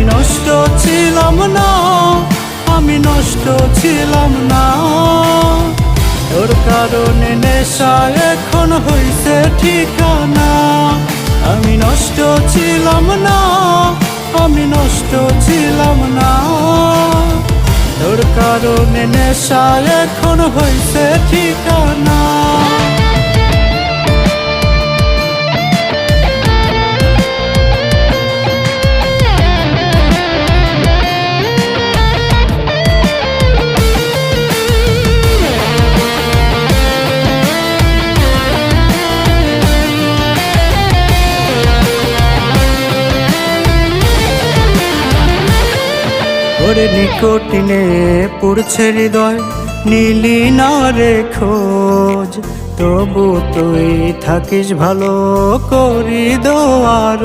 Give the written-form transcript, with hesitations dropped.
আমি নষ্ট ছিলাম না, আমি নষ্ট ছিলাম না। তোর কারণে নেশা এখন হইছে ঠিকানা। আমি নষ্ট ছিলাম না, আমি নষ্ট ছিলাম না। তোর কারণে নেশা এখন হইছে ঠিকানা। ওরে নিকটিনে পুড়ছে হৃদয়, নীলি না রে খোঁজ। তবু তুই থাকিস ভালো করি দোয়ার।